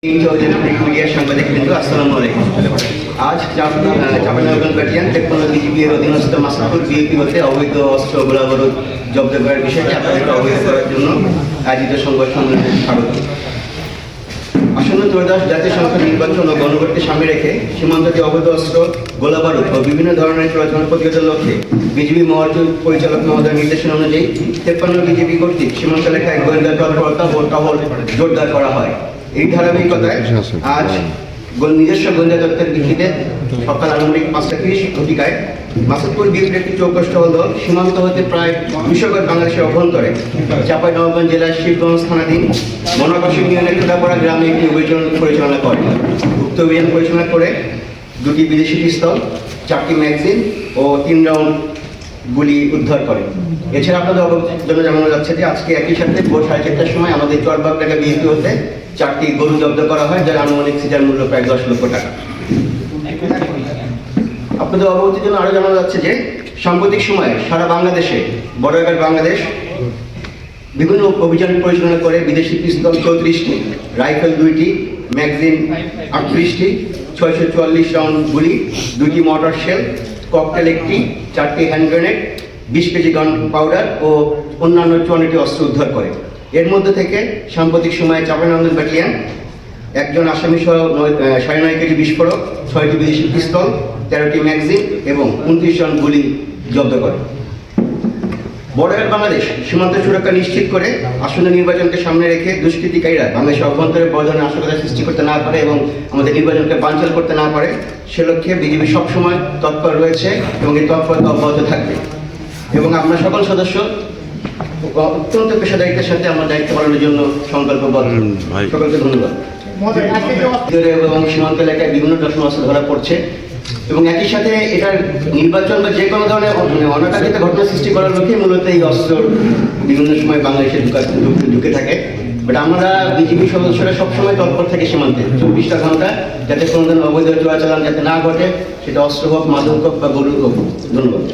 মিডিয়ার সাংবাদিকবৃন্দ আসসালামু আলাইকুম। আজ চাঁপাইনবাবগঞ্জ ব্যাটালিয়ন তেপ্পান্ন বিজিবি এর অধীনস্থ মাসাদপুর বিএপি হতে অবৈধ অস্ত্র গোলাবারুদ জব্দ করার বিষয়টি আপনাদেরকে অবহিত করার জন্য আয়োজিত সংবাদ সম্মেলনে স্বাগত। আসন্ন ত্রয়োদশ জাতীয় সংসদ নির্বাচন ও গণভোটকে সামনে রেখে সীমান্তে অবৈধ অস্ত্র গোলাবারুদ ও বিভিন্ন ধরনের চলাচল প্রতিরোধের লক্ষ্যে বিজিবি পরিচালক মহোদয়ের নির্দেশনা অনুযায়ী তেপ্পান্ন বিজিবি কর্তৃক সীমান্ত এলাকায় গোয়েন্দা তৎপরতা ও টহল জোরদার করা হয়। এই ধারাবাহিকতায় আজ নিজস্ব গোয়েন্দা তথ্যের ভিত্তিতে সকাল আনুমানিক 5:30 ঘটিকায় মাসাদপুর বিএপির একটি চৌকস টহল দল সীমান্ত হতে প্রায় 200 গজ বাংলাদেশের অভ্যন্তরে চাঁপাইনবাবগঞ্জ জেলার শিবগঞ্জ থানাধীন মনোবাসী ইউনিয়নের টোটাপাড়া গ্রামে একটি অভিযান পরিচালনা করে। উক্ত অভিযান পরিচালনা করে 2টি বিদেশি পিস্তল, 4টি ম্যাগাজিন ও 3 রাউন্ড গুলি উদ্ধার করে। এছাড়া আপনাদের জন্য জানানো যাচ্ছে যে আজকে একই সাথে ভোর 4:30টার সময় আমাদের চরবাগ ঢাকা বিএপি হতে 4টি গরু জব্দ করা হয়, যার আনুমানিক সিজার মূল্য প্রায় 10 লক্ষ টাকা। আপনাদের অবগতির জন্য আরো জানানো যাচ্ছে যে সাম্প্রতিক সময়ে সারা বাংলাদেশে বর্ডার বাংলাদেশ বিভিন্ন অভিযান পরিচালনা করে বিদেশি পিস্তল 34টি, রাইফেল 2টি, ম্যাগাজিন 38টি, 644 রাউন্ড গুলি, 2টি মর্টার শেল, ককটেল 1টি, 4টি hand grenade, 20 KG gun powder ও অন্যান্য 54টি অস্ত্র উদ্ধার করে। এর মধ্যে থেকে সাম্প্রতিক সময়ে চাঁপাইনবাবগঞ্জ ব্যাটালিয়ন একজন আসামি সহ 9.5 কেজি বিস্ফোরক, 6টি বিদেশি পিস্তল, 13টি ম্যাগাজিন এবং 29 রাউন্ড গুলি জব্দ করে। বর্ডার বাংলাদেশ সীমান্ত সুরক্ষা নিশ্চিত করে আসন্ন নির্বাচনকে সামনে রেখে দুষ্কৃতিকারীরা বাংলাদেশের অভ্যন্তরে বড় ধরনের নাশকতা সৃষ্টি করতে না পারে এবং আমাদের নির্বাচনকে বানচাল করতে না পারে, সে লক্ষ্যে বিজিবি সবসময় তৎপর রয়েছে এবং এই তৎপরতা অব্যাহত থাকবে। এবং আমরা সকল সদস্য অত্যন্ত পেশাদারিত্বের সাথে আমার দায়িত্ব পালনের জন্য সংকল্পবদ্ধ। সকলকে ধন্যবাদ। এবং সীমান্ত এলাকায় বিভিন্ন ধরনের অস্ত্র ধরা পড়ছে এবং একই সাথে এটার নির্বাচন বা যে কোনো ধরনের অনাকাঙ্ক্ষিত ঘটনা সৃষ্টি করার লক্ষ্যে মূলত এই অস্ত্র বিভিন্ন সময় বাংলাদেশে ঢুকে থাকে। বাট আমরা বিজিবি সদস্যরা সবসময় তৎপর থাকে সীমান্তে 24টা ঘন্টা, যাতে কোনো ধরনের অবৈধ চোরাচালান যাতে না ঘটে, সেটা অস্ত্র হোক, মাদক হোক বা গরু হোক। ধন্যবাদ।